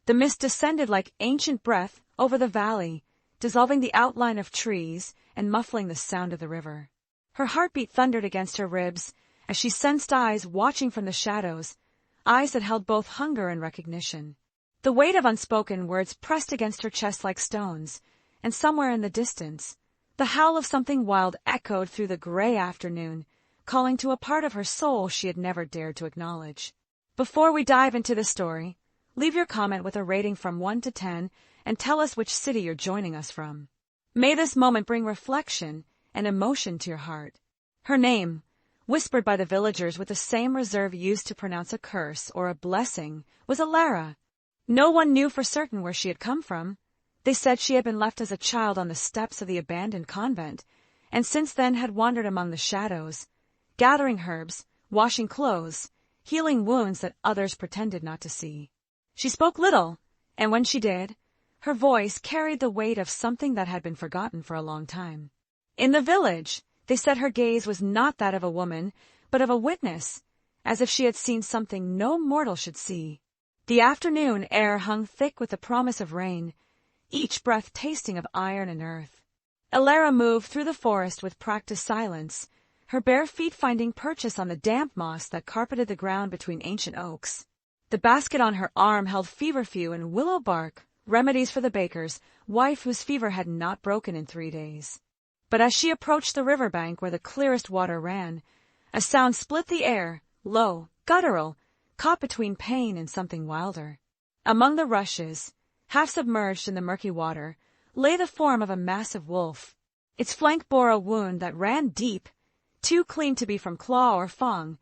The mist descended like ancient breath over the valley, dissolving the outline of trees and muffling the sound of the river. Her heartbeat thundered against her ribs as she sensed eyes watching from the shadows, eyes that held both hunger and recognition. The weight of unspoken words pressed against her chest like stones, and somewhere in the distance, the howl of something wild echoed through the gray afternoon, calling to a part of her soul she had never dared to acknowledge. Before we dive into the story, leave your comment with a rating from 1 to 10 and tell us which city you're joining us from. May this moment bring reflection and emotion to your heart. Her name, whispered by the villagers with the same reserve used to pronounce a curse or a blessing, was Alara. No one knew for certain where she had come from. They said she had been left as a child on the steps of the abandoned convent, and since then had wandered among the shadows, gathering herbs, washing clothes, healing wounds that others pretended not to see. She spoke little, and when she did, her voice carried the weight of something that had been forgotten for a long time. In the village, they said her gaze was not that of a woman, but of a witness, as if she had seen something no mortal should see. The afternoon air hung thick with the promise of rain, each breath tasting of iron and earth. Alara moved through the forest with practiced silence, her bare feet finding purchase on the damp moss that carpeted the ground between ancient oaks. The basket on her arm held feverfew and willow bark, remedies for the baker's wife whose fever had not broken in 3 days. But as she approached the riverbank where the clearest water ran, a sound split the air, low, guttural, caught between pain and something wilder. Among the rushes, half submerged in the murky water, lay the form of a massive wolf. Its flank bore a wound that ran deep, too clean to be from claw or fang,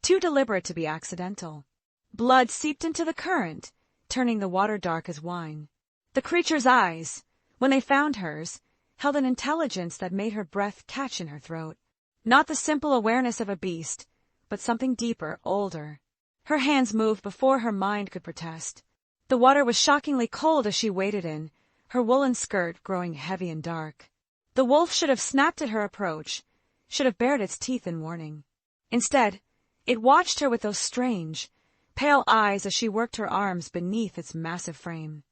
too deliberate to be accidental. Blood seeped into the current, turning the water dark as wine. The creature's eyes, when they found hers, held an intelligence that made her breath catch in her throat. Not the simple awareness of a beast, but something deeper, older. Her hands moved before her mind could protest. The water was shockingly cold as she waded in, her woolen skirt growing heavy and dark. The wolf should have snapped at her approach, should have bared its teeth in warning. Instead, it watched her with those strange, pale eyes as she worked her arms beneath its massive frame.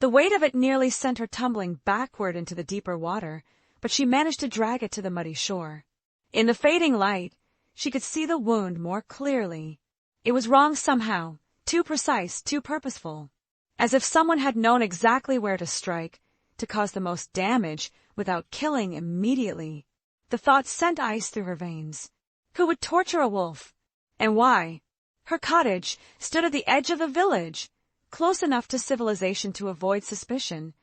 The weight of it nearly sent her tumbling backward into the deeper water, but she managed to drag it to the muddy shore. In the fading light, she could see the wound more clearly. It was wrong somehow, too precise, too purposeful. As if someone had known exactly where to strike, to cause the most damage without killing immediately. The thought sent ice through her veins. Who would torture a wolf? And why? Her cottage stood at the edge of the village, close enough to civilization to avoid suspicion,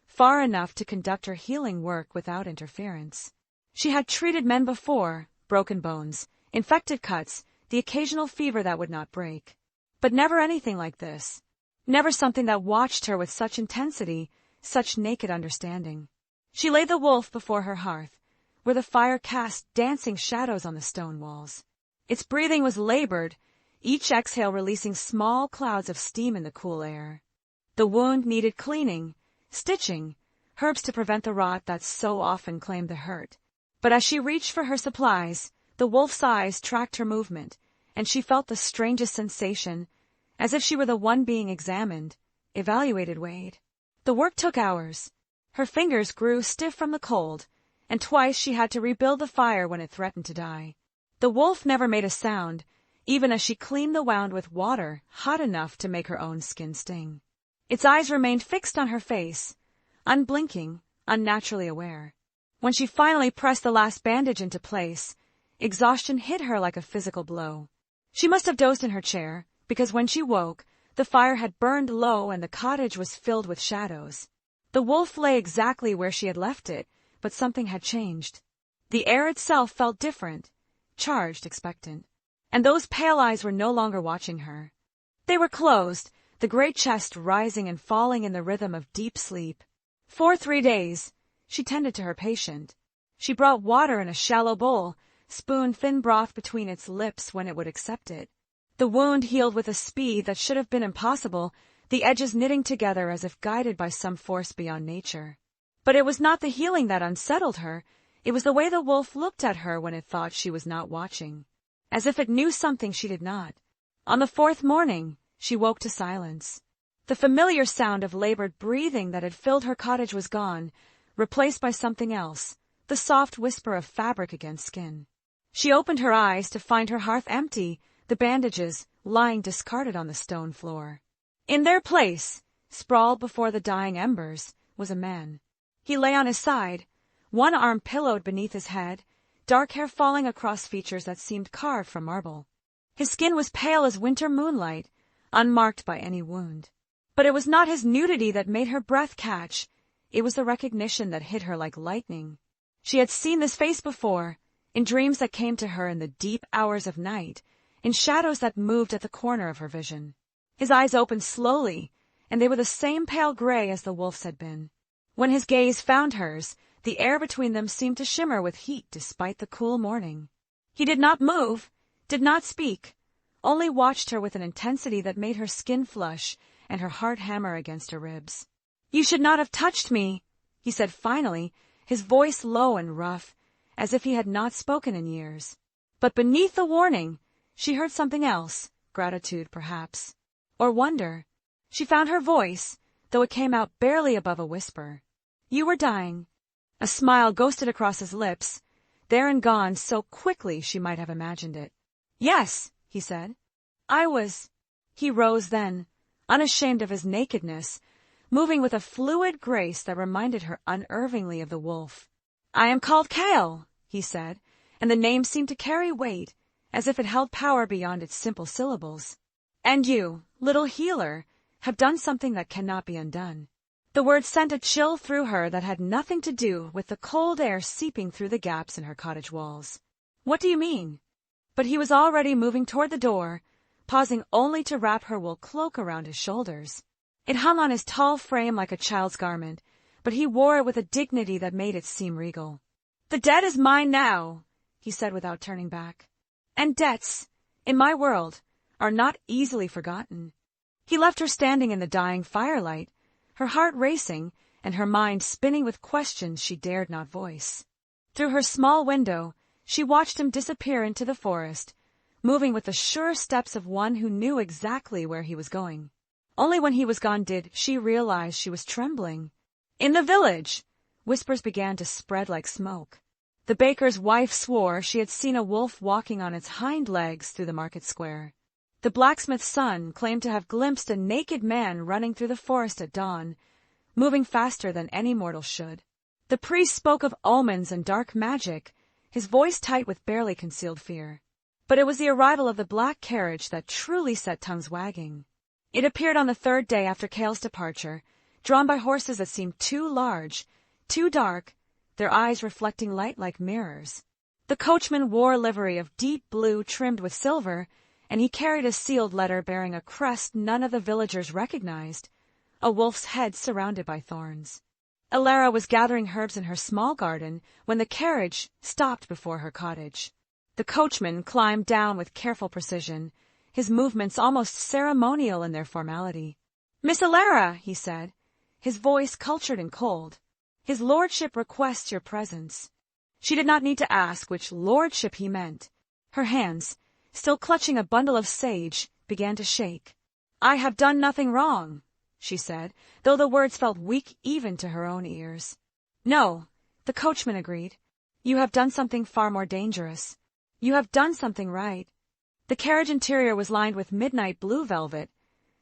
far enough to conduct her healing work without interference. She had treated men before, broken bones, infected cuts, the occasional fever that would not break. But never anything like this. Never something that watched her with such intensity, such naked understanding. She laid the wolf before her hearth, where the fire cast dancing shadows on the stone walls. Its breathing was labored, each exhale releasing small clouds of steam in the cool air. The wound needed cleaning, stitching, herbs to prevent the rot that so often claimed the hurt. But as she reached for her supplies, the wolf's eyes tracked her movement, and she felt the strangest sensation, as if she were the one being examined, evaluated, weighed. The work took hours. Her fingers grew stiff from the cold, and twice she had to rebuild the fire when it threatened to die. The wolf never made a sound, even as she cleaned the wound with water hot enough to make her own skin sting. Its eyes remained fixed on her face, unblinking, unnaturally aware. When she finally pressed the last bandage into place, exhaustion hit her like a physical blow. She must have dozed in her chair, because when she woke, the fire had burned low and the cottage was filled with shadows. The wolf lay exactly where she had left it, but something had changed. The air itself felt different, charged, expectant. And those pale eyes were no longer watching her. They were closed, the great chest rising and falling in the rhythm of deep sleep. For 3 days, she tended to her patient. She brought water in a shallow bowl, spooned thin broth between its lips when it would accept it. The wound healed with a speed that should have been impossible, the edges knitting together as if guided by some force beyond nature. But it was not the healing that unsettled her, it was the way the wolf looked at her when it thought she was not watching. As if it knew something she did not. On the 4th morning, she woke to silence. The familiar sound of labored breathing that had filled her cottage was gone, replaced by something else, the soft whisper of fabric against skin. She opened her eyes to find her hearth empty, the bandages lying discarded on the stone floor. In their place, sprawled before the dying embers, was a man. He lay on his side, one arm pillowed beneath his head, dark hair falling across features that seemed carved from marble. His skin was pale as winter moonlight, unmarked by any wound. But it was not his nudity that made her breath catch. It was the recognition that hit her like lightning. She had seen this face before, in dreams that came to her in the deep hours of night, in shadows that moved at the corner of her vision. His eyes opened slowly, and they were the same pale gray as the wolf's had been. When his gaze found hers, the air between them seemed to shimmer with heat despite the cool morning. He did not move, did not speak, only watched her with an intensity that made her skin flush and her heart hammer against her ribs. "You should not have touched me," he said finally, his voice low and rough, as if he had not spoken in years. But beneath the warning, she heard something else, gratitude perhaps, or wonder. She found her voice, though it came out barely above a whisper. "You were dying." A smile ghosted across his lips, there and gone so quickly she might have imagined it. "Yes," he said. "I was." He rose then, unashamed of his nakedness, moving with a fluid grace that reminded her unervingly of the wolf. "I am called Kale," he said, and the name seemed to carry weight, as if it held power beyond its simple syllables. "And you, little healer, have done something that cannot be undone." The words sent a chill through her that had nothing to do with the cold air seeping through the gaps in her cottage walls. "What do you mean?" But he was already moving toward the door, pausing only to wrap her wool cloak around his shoulders. It hung on his tall frame like a child's garment, but he wore it with a dignity that made it seem regal. "The debt is mine now," he said without turning back. "And debts, in my world, are not easily forgotten." He left her standing in the dying firelight, her heart racing and her mind spinning with questions she dared not voice. Through her small window, she watched him disappear into the forest, moving with the sure steps of one who knew exactly where he was going. Only when he was gone did she realize she was trembling. In the village, whispers began to spread like smoke. The baker's wife swore she had seen a wolf walking on its hind legs through the market square. The blacksmith's son claimed to have glimpsed a naked man running through the forest at dawn, moving faster than any mortal should. The priest spoke of omens and dark magic, his voice tight with barely concealed fear. But it was the arrival of the black carriage that truly set tongues wagging. It appeared on the third day after Kale's departure, drawn by horses that seemed too large, too dark, their eyes reflecting light like mirrors. The coachman wore a livery of deep blue trimmed with silver, and he carried a sealed letter bearing a crest none of the villagers recognized, a wolf's head surrounded by thorns. Ilara was gathering herbs in her small garden when the carriage stopped before her cottage. The coachman climbed down with careful precision, his movements almost ceremonial in their formality. "Miss Ilara," he said, his voice cultured and cold, "his lordship requests your presence." She did not need to ask which lordship he meant. Her hands, still clutching a bundle of sage, began to shake. "I have done nothing wrong," she said, though the words felt weak even to her own ears. "No," the coachman agreed. "You have done something far more dangerous. You have done something right." The carriage interior was lined with midnight blue velvet,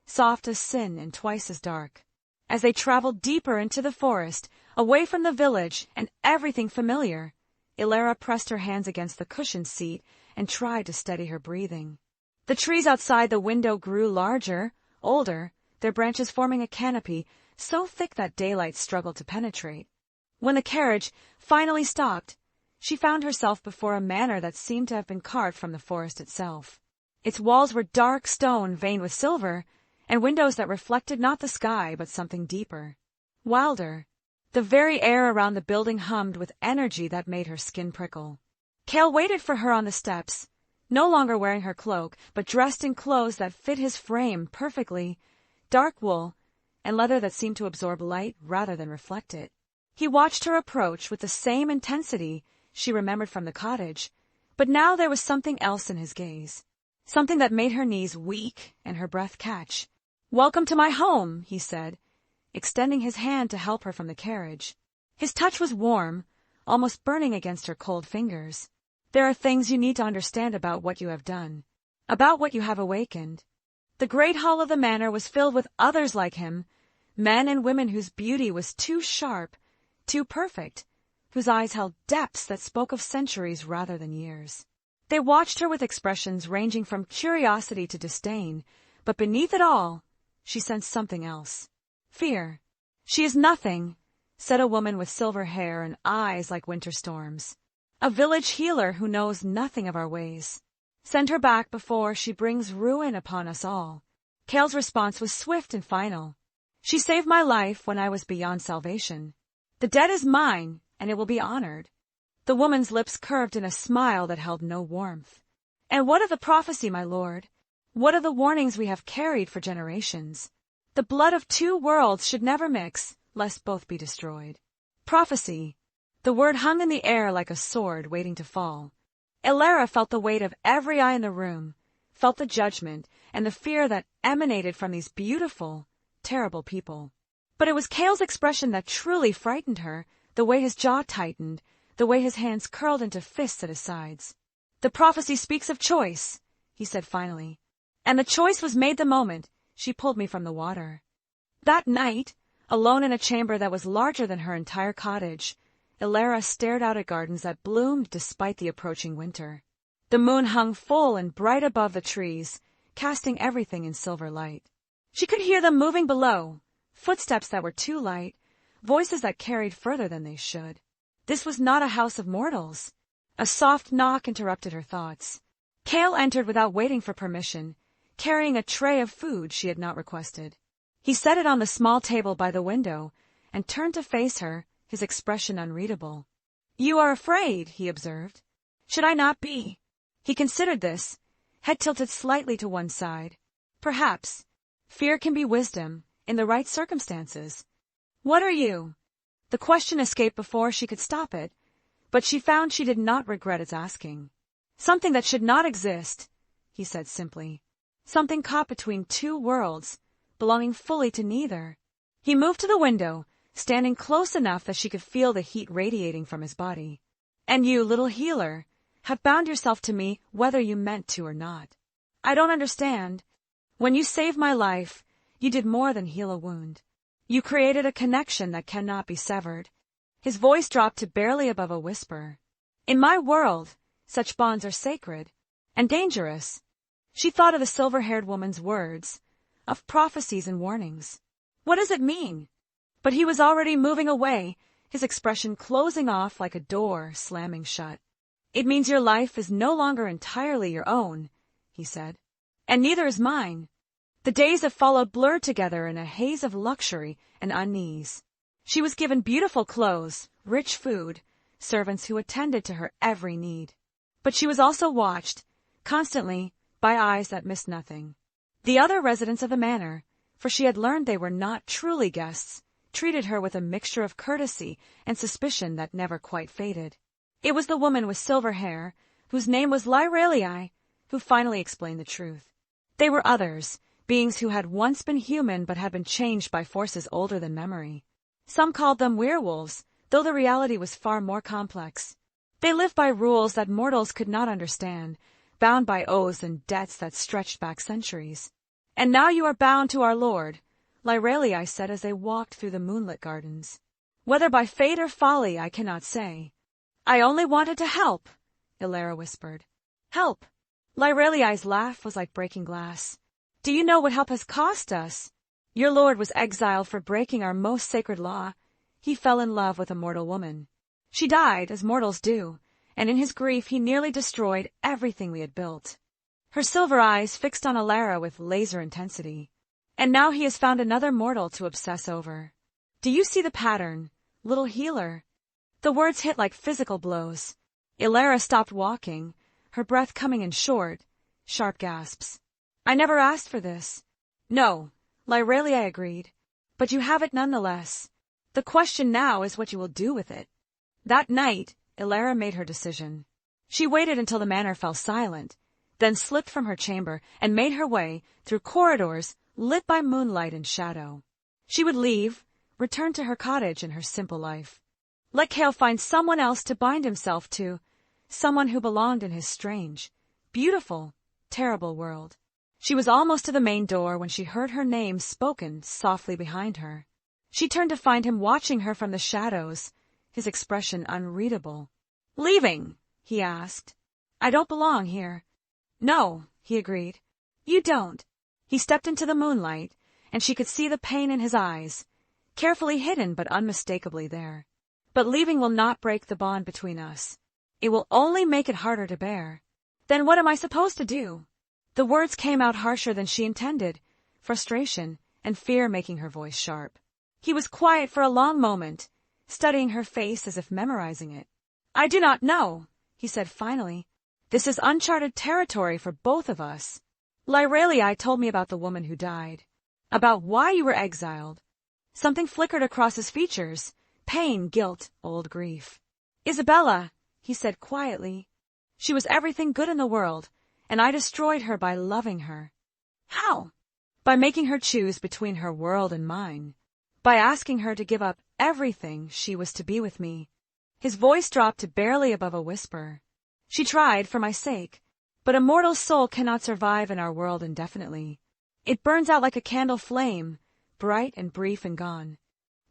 soft as sin and twice as dark. As they traveled deeper into the forest, away from the village and everything familiar, Ilara pressed her hands against the cushioned seat and tried to steady her breathing. The trees outside the window grew larger, older, their branches forming a canopy so thick that daylight struggled to penetrate. When the carriage finally stopped, she found herself before a manor that seemed to have been carved from the forest itself. Its walls were dark stone veined with silver, and windows that reflected not the sky but something deeper, wilder. The very air around the building hummed with energy that made her skin prickle. Kale waited for her on the steps, no longer wearing her cloak, but dressed in clothes that fit his frame perfectly, dark wool, and leather that seemed to absorb light rather than reflect it. He watched her approach with the same intensity she remembered from the cottage, but now there was something else in his gaze, something that made her knees weak and her breath catch. "Welcome to my home," he said, extending his hand to help her from the carriage. His touch was warm, almost burning against her cold fingers. "There are things you need to understand about what you have done, about what you have awakened." The great hall of the manor was filled with others like him, men and women whose beauty was too sharp, too perfect, whose eyes held depths that spoke of centuries rather than years. They watched her with expressions ranging from curiosity to disdain, but beneath it all, she sensed something else. Fear. "She is nothing," said a woman with silver hair and eyes like winter storms. "A village healer who knows nothing of our ways. Send her back before she brings ruin upon us all." Cale's response was swift and final. "She saved my life when I was beyond salvation. The dead is mine, and it will be honored." The woman's lips curved in a smile that held no warmth. "And what of the prophecy, my lord? What of the warnings we have carried for generations? The blood of two worlds should never mix, lest both be destroyed." Prophecy. The word hung in the air like a sword waiting to fall. Elara felt the weight of every eye in the room, felt the judgment and the fear that emanated from these beautiful, terrible people. But it was Cale's expression that truly frightened her, the way his jaw tightened, the way his hands curled into fists at his sides. "The prophecy speaks of choice," he said finally. "And the choice was made the moment she pulled me from the water." That night, alone in a chamber that was larger than her entire cottage, Elara stared out at gardens that bloomed despite the approaching winter. The moon hung full and bright above the trees, casting everything in silver light. She could hear them moving below, footsteps that were too light, voices that carried further than they should. This was not a house of mortals. A soft knock interrupted her thoughts. Cale entered without waiting for permission, carrying a tray of food she had not requested. He set it on the small table by the window and turned to face her, his expression unreadable. "You are afraid," he observed. "Should I not be?" He considered this, head tilted slightly to one side. Perhaps. Fear can be wisdom, in the right circumstances. "What are you?" The question escaped before she could stop it, but she found she did not regret its asking. "Something that should not exist," he said simply. "Something caught between two worlds, belonging fully to neither." He moved to the window, standing close enough that she could feel the heat radiating from his body. "And you, little healer, have bound yourself to me whether you meant to or not. I don't understand. When you saved my life, you did more than heal a wound. You created a connection that cannot be severed." His voice dropped to barely above a whisper. "In my world, such bonds are sacred and dangerous." She thought of the silver-haired woman's words, of prophecies and warnings. What does it mean? But he was already moving away, his expression closing off like a door slamming shut. "It means your life is no longer entirely your own," he said. "And neither is mine." The days that followed blurred together in a haze of luxury and unease. She was given beautiful clothes, rich food, servants who attended to her every need. But she was also watched, constantly, by eyes that missed nothing. The other residents of the manor, for she had learned they were not truly guests, treated her with a mixture of courtesy and suspicion that never quite faded. It was the woman with silver hair, whose name was Lyralii, who finally explained the truth. They were others, beings who had once been human but had been changed by forces older than memory. Some called them werewolves, though the reality was far more complex. They lived by rules that mortals could not understand, bound by oaths and debts that stretched back centuries. "And now you are bound to our lord," Lyralii said as they walked through the moonlit gardens. "Whether by fate or folly, I cannot say." "I only wanted to help," Elara whispered. "Help?" Lyralii's laugh was like breaking glass. "Do you know what help has cost us? Your lord was exiled for breaking our most sacred law. He fell in love with a mortal woman. She died, as mortals do, and in his grief he nearly destroyed everything we had built." Her silver eyes fixed on Elara with laser intensity. "And now he has found another mortal to obsess over. Do you see the pattern, little healer?" The words hit like physical blows. Elara stopped walking, her breath coming in short, sharp gasps. "I never asked for this." "No," Lyralii agreed, "but you have it nonetheless. The question now is what you will do with it." That night, Elara made her decision. She waited until the manor fell silent, then slipped from her chamber and made her way, through corridors, lit by moonlight and shadow. She would leave, return to her cottage and her simple life. Let Cale find someone else to bind himself to, someone who belonged in his strange, beautiful, terrible world. She was almost to the main door when she heard her name spoken softly behind her. She turned to find him watching her from the shadows, his expression unreadable. "Leaving?" he asked. "I don't belong here." "No," he agreed. "You don't." He stepped into the moonlight, and she could see the pain in his eyes, carefully hidden but unmistakably there. "But leaving will not break the bond between us. It will only make it harder to bear." "Then what am I supposed to do?" The words came out harsher than she intended, frustration and fear making her voice sharp. He was quiet for a long moment, studying her face as if memorizing it. "I do not know," he said finally. "This is uncharted territory for both of us. Lyralii told me about the woman who died, about why you were exiled." Something flickered across his features, pain, guilt, old grief. "Isabella," he said quietly. "She was everything good in the world, and I destroyed her by loving her." "How?" "By making her choose between her world and mine. By asking her to give up everything she was to be with me." His voice dropped to barely above a whisper. "She tried for my sake, but a mortal soul cannot survive in our world indefinitely. It burns out like a candle flame, bright and brief and gone."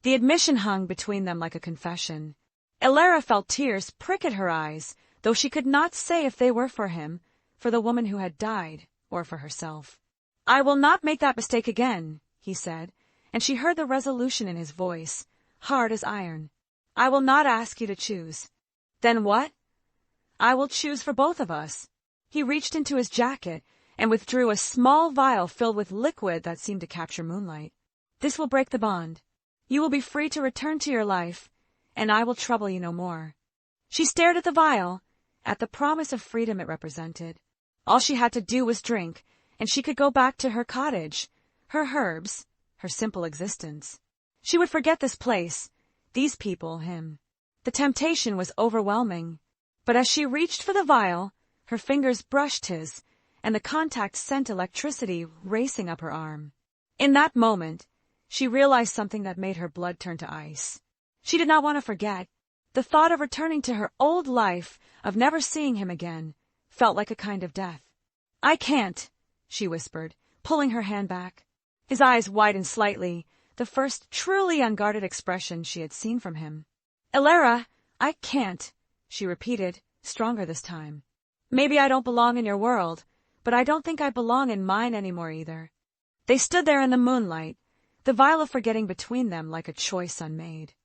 The admission hung between them like a confession. Elara felt tears prick at her eyes, though she could not say if they were for him, for the woman who had died, or for herself. "I will not make that mistake again," he said, and she heard the resolution in his voice, hard as iron. "I will not ask you to choose." "Then what?" "I will choose for both of us." He reached into his jacket and withdrew a small vial filled with liquid that seemed to capture moonlight. "This will break the bond. You will be free to return to your life, and I will trouble you no more." She stared at the vial, at the promise of freedom it represented. All she had to do was drink, and she could go back to her cottage, her herbs, her simple existence. She would forget this place, these people, him. The temptation was overwhelming, but as she reached for the vial, her fingers brushed his, and the contact sent electricity racing up her arm. In that moment, she realized something that made her blood turn to ice. She did not want to forget. The thought of returning to her old life, of never seeing him again, felt like a kind of death. "I can't," she whispered, pulling her hand back. His eyes widened slightly, the first truly unguarded expression she had seen from him. "Elara, I can't," she repeated, stronger this time. "Maybe I don't belong in your world, but I don't think I belong in mine anymore either." They stood there in the moonlight, the vial of forgetting between them like a choice unmade.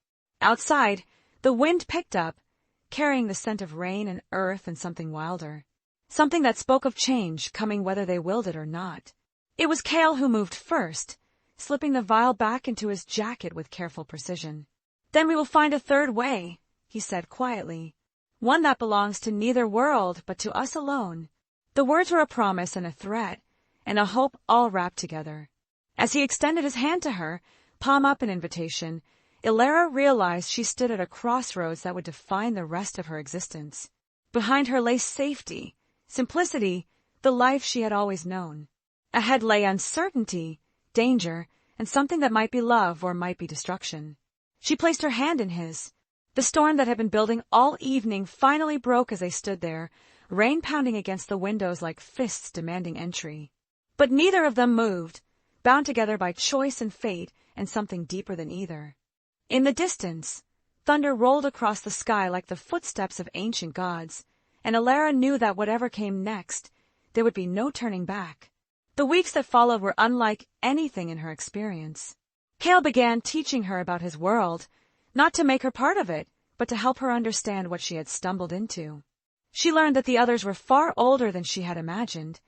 Outside, the wind picked up, carrying the scent of rain and earth and something wilder. Something that spoke of change coming whether they willed it or not. It was Cale who moved first, slipping the vial back into his jacket with careful precision. "Then we will find a third way," he said quietly. "One that belongs to neither world but to us alone." The words were a promise and a threat, and a hope all wrapped together. As he extended his hand to her, palm up in invitation, Elara realized she stood at a crossroads that would define the rest of her existence. Behind her lay safety, simplicity, the life she had always known. Ahead lay uncertainty, danger, and something that might be love or might be destruction. She placed her hand in his. The storm that had been building all evening finally broke as they stood there, rain pounding against the windows like fists demanding entry. But neither of them moved, bound together by choice and fate and something deeper than either. In the distance, thunder rolled across the sky like the footsteps of ancient gods, and Elara knew that whatever came next, there would be no turning back. The weeks that followed were unlike anything in her experience. Cale began teaching her about his world, not to make her part of it, but to help her understand what she had stumbled into. She learned that the others were far older than she had imagined,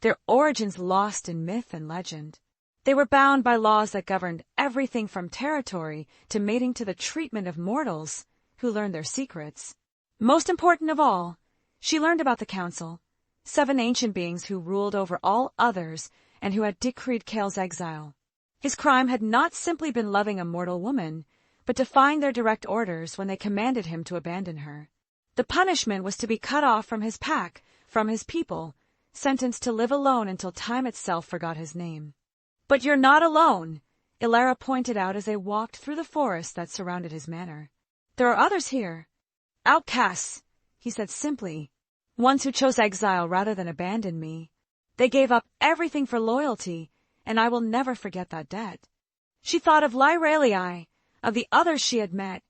their origins lost in myth and legend. They were bound by laws that governed everything from territory to mating to the treatment of mortals who learned their secrets. Most important of all, she learned about the Council, 7 ancient beings who ruled over all others and who had decreed Cale's exile. His crime had not simply been loving a mortal woman, but defying their direct orders when they commanded him to abandon her. The punishment was to be cut off from his pack, from his people, sentenced to live alone until time itself forgot his name. But you're not alone, Ilara pointed out as they walked through the forest that surrounded his manor. There are others here. Outcasts, he said simply. Ones who chose exile rather than abandon me. They gave up everything for loyalty, and I will never forget that debt. She thought of Lyralii, of the others she had met,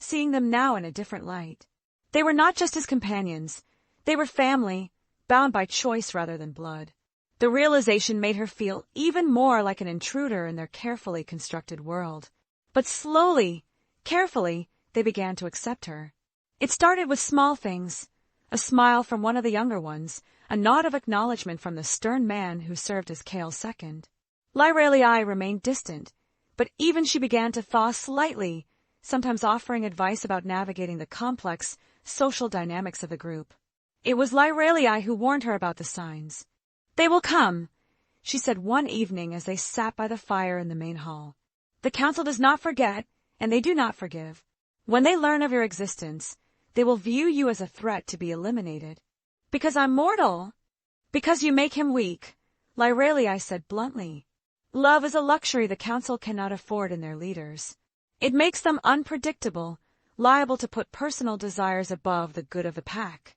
seeing them now in a different light. They were not just his companions. They were family, bound by choice rather than blood. The realization made her feel even more like an intruder in their carefully constructed world. But slowly, carefully, they began to accept her. It started with small things. A smile from one of the younger ones, a nod of acknowledgement from the stern man who served as Kale's second. Lyralii remained distant, but even she began to thaw slightly, sometimes offering advice about navigating the complex social dynamics of the group. It was Lyralii who warned her about the signs. They will come, she said one evening as they sat by the fire in the main hall. The council does not forget, and they do not forgive. When they learn of your existence, they will view you as a threat to be eliminated. Because I'm mortal. Because you make him weak, Lyralii said bluntly. Love is a luxury the council cannot afford in their leaders. It makes them unpredictable, liable to put personal desires above the good of the pack.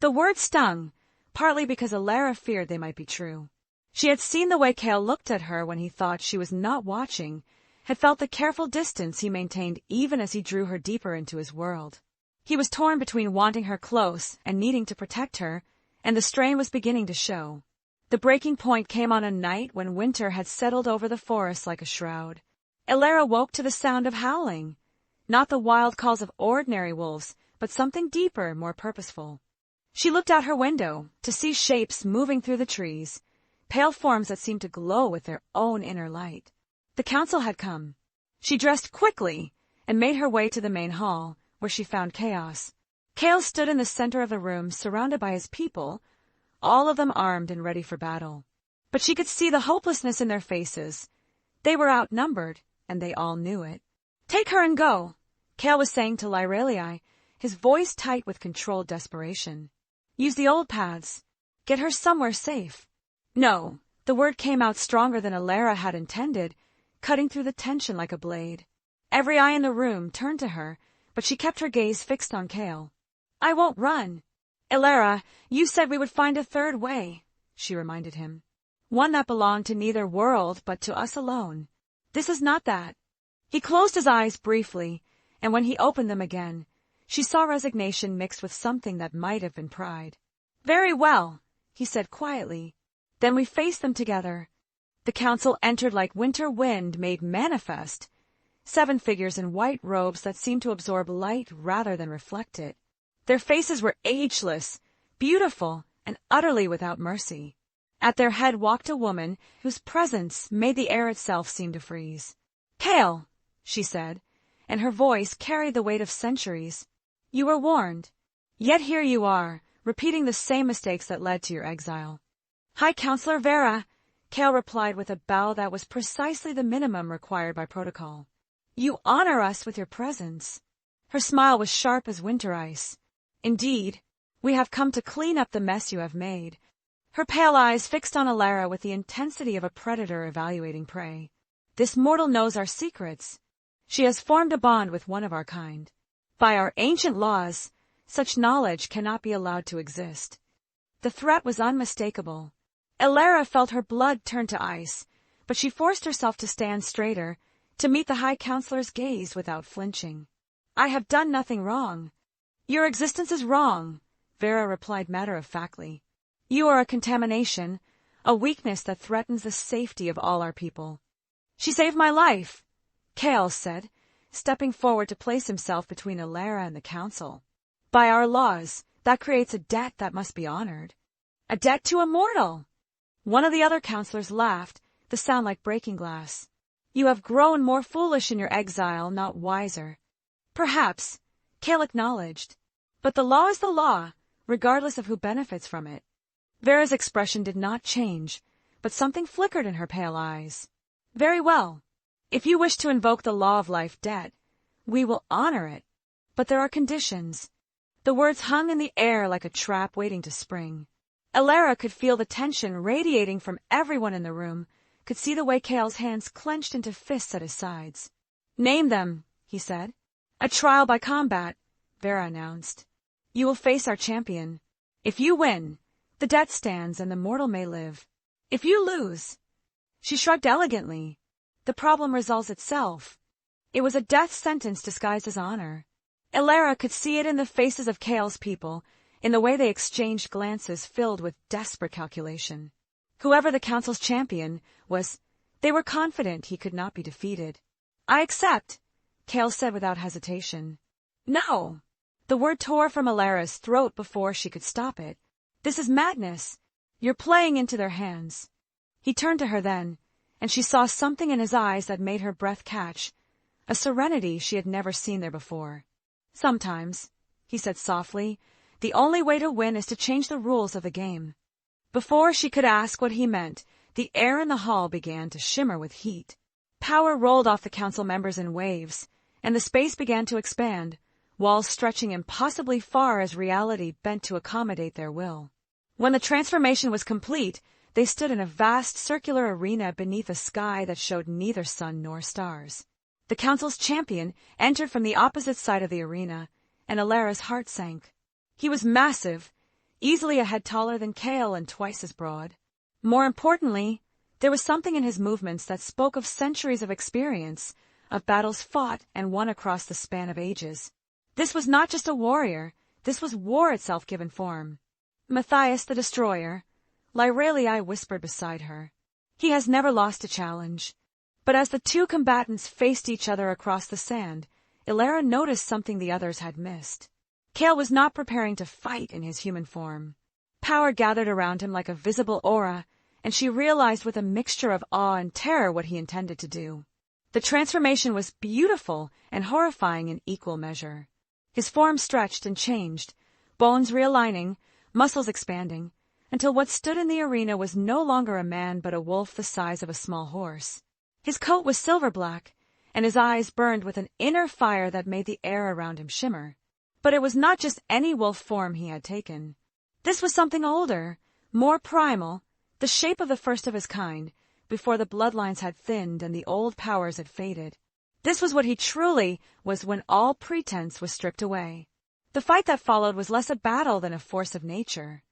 The word stung, partly because Ilara feared they might be true. She had seen the way Kale looked at her when he thought she was not watching, had felt the careful distance he maintained even as he drew her deeper into his world. He was torn between wanting her close and needing to protect her, and the strain was beginning to show. The breaking point came on a night when winter had settled over the forest like a shroud. Ilara woke to the sound of howling. Not the wild calls of ordinary wolves, but something deeper, more purposeful. She looked out her window to see shapes moving through the trees, pale forms that seemed to glow with their own inner light. The council had come. She dressed quickly and made her way to the main hall, where she found Chaos. Kale stood in the center of the room, surrounded by his people, all of them armed and ready for battle. But she could see the hopelessness in their faces. They were outnumbered, and they all knew it. Take her and go, Kale was saying to Lyralii, his voice tight with controlled desperation. Use the old paths. Get her somewhere safe. No, the word came out stronger than Ilara had intended, cutting through the tension like a blade. Every eye in the room turned to her, but she kept her gaze fixed on Kale. I won't run. Ilara, you said we would find a third way, she reminded him. One that belonged to neither world but to us alone. This is not that. He closed his eyes briefly, and when he opened them again, she saw resignation mixed with something that might have been pride. Very well, he said quietly. Then we faced them together. The council entered like winter wind made manifest. 7 figures in white robes that seemed to absorb light rather than reflect it. Their faces were ageless, beautiful, and utterly without mercy. At their head walked a woman whose presence made the air itself seem to freeze. Kale, she said, and her voice carried the weight of centuries. You were warned. Yet here you are, repeating the same mistakes that led to your exile. High Counselor Vera, Kale replied with a bow that was precisely the minimum required by protocol. You honor us with your presence. Her smile was sharp as winter ice. Indeed, we have come to clean up the mess you have made. Her pale eyes fixed on Ilara with the intensity of a predator evaluating prey. This mortal knows our secrets. She has formed a bond with one of our kind. By our ancient laws, such knowledge cannot be allowed to exist. The threat was unmistakable. Ilara felt her blood turn to ice, but she forced herself to stand straighter, to meet the High Counselor's gaze without flinching. I have done nothing wrong. Your existence is wrong, Vera replied matter-of-factly. You are a contamination, a weakness that threatens the safety of all our people. She saved my life, Kale said, stepping forward to place himself between Ilara and the council. By our laws, that creates a debt that must be honored. A debt to a mortal. One of the other counselors laughed, the sound like breaking glass. You have grown more foolish in your exile, not wiser. Perhaps, Kale acknowledged. But the law is the law, regardless of who benefits from it. Vera's expression did not change, but something flickered in her pale eyes. Very well. If you wish to invoke the law of life debt, we will honor it. But there are conditions. The words hung in the air like a trap waiting to spring. Ilara could feel the tension radiating from everyone in the room, could see the way Kale's hands clenched into fists at his sides. "Name them," he said. "A trial by combat," Vera announced. "You will face our champion. If you win, the debt stands and the mortal may live. If you lose—" She shrugged elegantly. "The problem resolves itself." It was a death sentence disguised as honor. Elara could see it in the faces of Kale's people, in the way they exchanged glances filled with desperate calculation. Whoever the council's champion was, they were confident he could not be defeated. "I accept," Kale said without hesitation. "No!" The word tore from Elara's throat before she could stop it. "This is madness. You're playing into their hands." He turned to her then, and she saw something in his eyes that made her breath catch, a serenity she had never seen there before. "Sometimes," he said softly, "the only way to win is to change the rules of the game." Before she could ask what he meant, the air in the hall began to shimmer with heat. Power rolled off the council members in waves, and the space began to expand, walls stretching impossibly far as reality bent to accommodate their will. When the transformation was complete, they stood in a vast circular arena beneath a sky that showed neither sun nor stars. The council's champion entered from the opposite side of the arena, and Elara's heart sank. He was massive, easily a head taller than Kale and twice as broad. More importantly, there was something in his movements that spoke of centuries of experience, of battles fought and won across the span of ages. This was not just a warrior, this was war itself given form. "Matthias the Destroyer," Lyralii whispered beside her. "He has never lost a challenge." But as the two combatants faced each other across the sand, Elara noticed something the others had missed. Kale was not preparing to fight in his human form. Power gathered around him like a visible aura, and she realized with a mixture of awe and terror what he intended to do. The transformation was beautiful and horrifying in equal measure. His form stretched and changed, bones realigning, muscles expanding, until what stood in the arena was no longer a man but a wolf the size of a small horse. His coat was silver black, and his eyes burned with an inner fire that made the air around him shimmer. But it was not just any wolf form he had taken. This was something older, more primal, the shape of the first of his kind, before the bloodlines had thinned and the old powers had faded. This was what he truly was when all pretense was stripped away. The fight that followed was less a battle than a force of nature.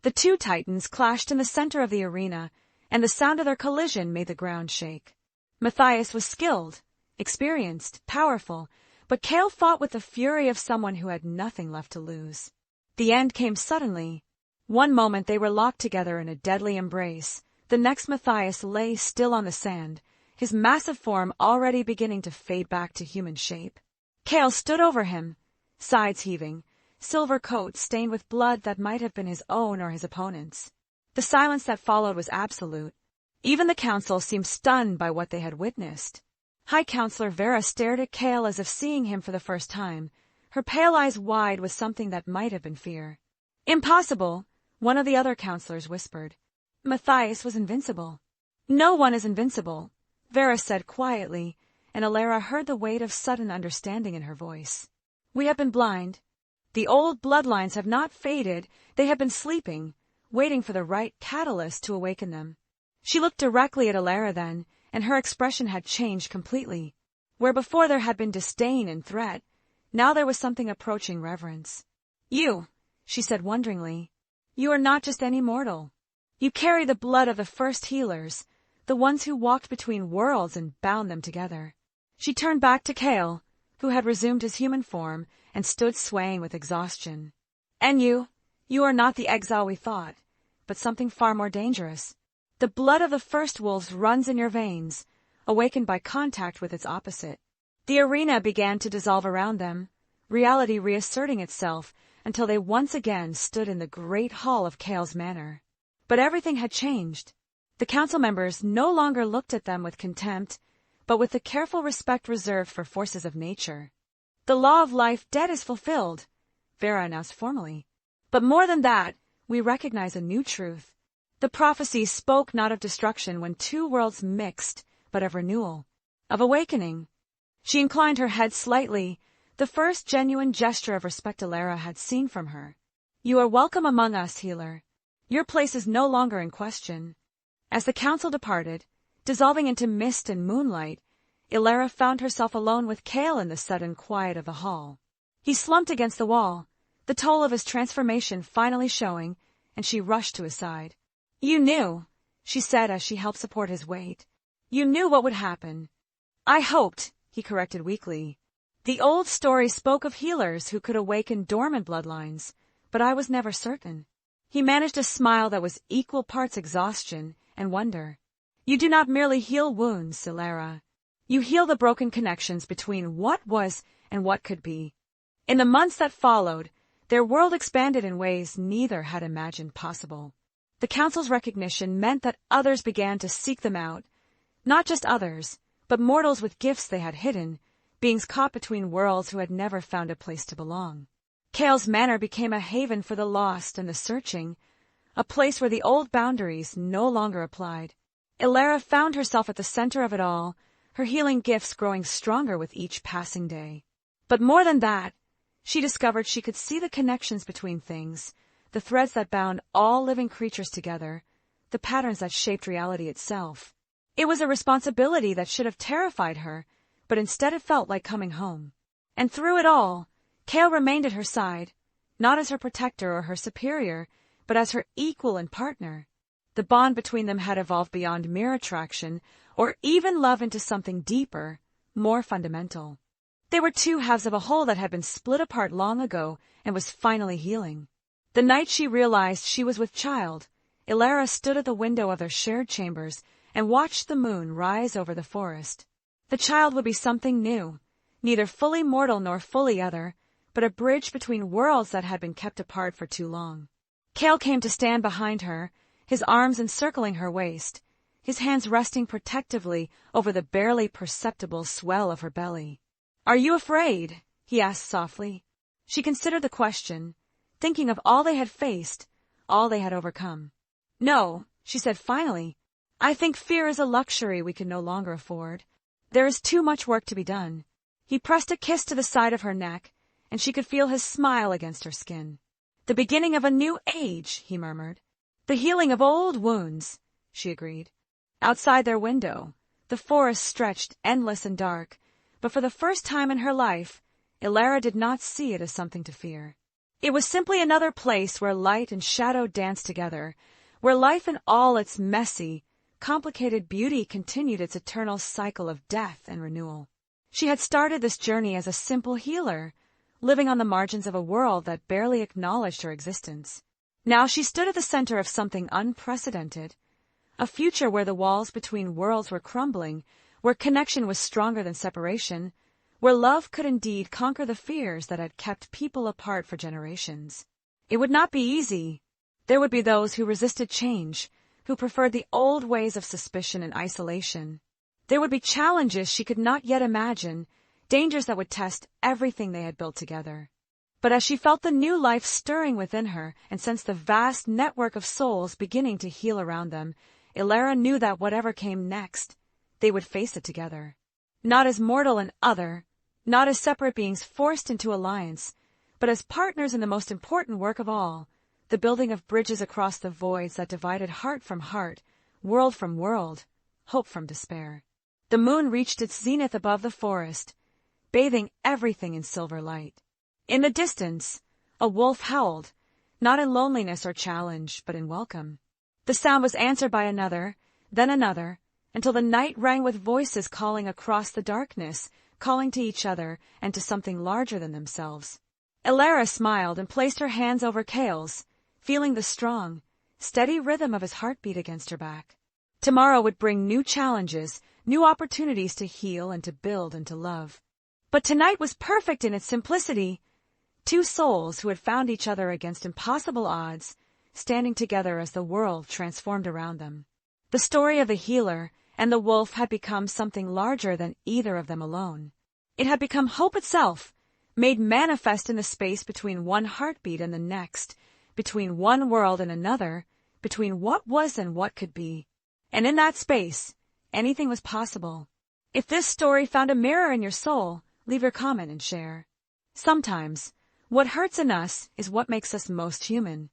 The two titans clashed in the center of the arena, and the sound of their collision made the ground shake. Matthias was skilled, experienced, powerful, but Kale fought with the fury of someone who had nothing left to lose. The end came suddenly. One moment they were locked together in a deadly embrace. The next Matthias lay still on the sand, his massive form already beginning to fade back to human shape. Kale stood over him, sides heaving, silver coat stained with blood that might have been his own or his opponent's. The silence that followed was absolute. Even the council seemed stunned by what they had witnessed. High Counselor Vera stared at Kale as if seeing him for the first time, her pale eyes wide with something that might have been fear. "Impossible," one of the other counselors whispered. Matthias was invincible. "No one is invincible," Vera said quietly, and Elara heard the weight of sudden understanding in her voice. "We have been blind. The old bloodlines have not faded, they have been sleeping, waiting for the right catalyst to awaken them." She looked directly at Elara then, and her expression had changed completely. Where before there had been disdain and threat, now there was something approaching reverence. "You," she said wonderingly, "you are not just any mortal. You carry the blood of the first healers, the ones who walked between worlds and bound them together." She turned back to Kale, who had resumed his human form and stood swaying with exhaustion. "And you are not the exile we thought, but something far more dangerous. The blood of the first wolves runs in your veins, awakened by contact with its opposite." The arena began to dissolve around them, reality reasserting itself until they once again stood in the great hall of Kale's manor. But everything had changed. The council members no longer looked at them with contempt, but with the careful respect reserved for forces of nature. "The law of life dead is fulfilled," Vera announced formally. "But more than that, we recognize a new truth. The prophecy spoke not of destruction when two worlds mixed, but of renewal, of awakening." She inclined her head slightly, the first genuine gesture of respect Elara had seen from her. "You are welcome among us, healer. Your place is no longer in question." As the council departed, Dissolving into mist and moonlight, Ilara found herself alone with Kale in the sudden quiet of the hall. He slumped against the wall, the toll of his transformation finally showing, and she rushed to his side. "You knew," she said as she helped support his weight. "You knew what would happen." "I hoped," he corrected weakly. "The old story spoke of healers who could awaken dormant bloodlines, but I was never certain." He managed a smile that was equal parts exhaustion and wonder. "You do not merely heal wounds, Ilara. You heal the broken connections between what was and what could be." In the months that followed, their world expanded in ways neither had imagined possible. The Council's recognition meant that others began to seek them out. Not just others, but mortals with gifts they had hidden, beings caught between worlds who had never found a place to belong. Kale's Manor became a haven for the lost and the searching, a place where the old boundaries no longer applied. Ilara found herself at the center of it all, her healing gifts growing stronger with each passing day. But more than that, she discovered she could see the connections between things, the threads that bound all living creatures together, the patterns that shaped reality itself. It was a responsibility that should have terrified her, but instead it felt like coming home. And through it all, Kale remained at her side, not as her protector or her superior, but as her equal and partner. The bond between them had evolved beyond mere attraction, or even love into something deeper, more fundamental. They were two halves of a whole that had been split apart long ago and was finally healing. The night she realized she was with child, Ilara stood at the window of their shared chambers and watched the moon rise over the forest. The child would be something new, neither fully mortal nor fully other, but a bridge between worlds that had been kept apart for too long. Kale came to stand behind her, his arms encircling her waist, his hands resting protectively over the barely perceptible swell of her belly. "Are you afraid?" he asked softly. She considered the question, thinking of all they had faced, all they had overcome. "No," she said finally. "I think fear is a luxury we can no longer afford. There is too much work to be done." He pressed a kiss to the side of her neck, and she could feel his smile against her skin. "The beginning of a new age," he murmured. "The healing of old wounds," she agreed. Outside their window, the forest stretched endless and dark, but for the first time in her life, Ilara did not see it as something to fear. It was simply another place where light and shadow danced together, where life in all its messy, complicated beauty continued its eternal cycle of death and renewal. She had started this journey as a simple healer, living on the margins of a world that barely acknowledged her existence. Now she stood at the center of something unprecedented, a future where the walls between worlds were crumbling, where connection was stronger than separation, where love could indeed conquer the fears that had kept people apart for generations. It would not be easy. There would be those who resisted change, who preferred the old ways of suspicion and isolation. There would be challenges she could not yet imagine, dangers that would test everything they had built together. But as she felt the new life stirring within her and sensed the vast network of souls beginning to heal around them, Ilara knew that whatever came next, they would face it together. Not as mortal and other, not as separate beings forced into alliance, but as partners in the most important work of all, the building of bridges across the voids that divided heart from heart, world from world, hope from despair. The moon reached its zenith above the forest, bathing everything in silver light. In the distance, a wolf howled, not in loneliness or challenge, but in welcome. The sound was answered by another, then another, until the night rang with voices calling across the darkness, calling to each other and to something larger than themselves. Ilara smiled and placed her hands over Kale's, feeling the strong, steady rhythm of his heartbeat against her back. Tomorrow would bring new challenges, new opportunities to heal and to build and to love. But tonight was perfect in its simplicity. Two souls who had found each other against impossible odds, standing together as the world transformed around them. The story of the healer and the wolf had become something larger than either of them alone. It had become hope itself, made manifest in the space between one heartbeat and the next, between one world and another, between what was and what could be. And in that space, anything was possible. If this story found a mirror in your soul, leave your comment and share. Sometimes, what hurts in us is what makes us most human.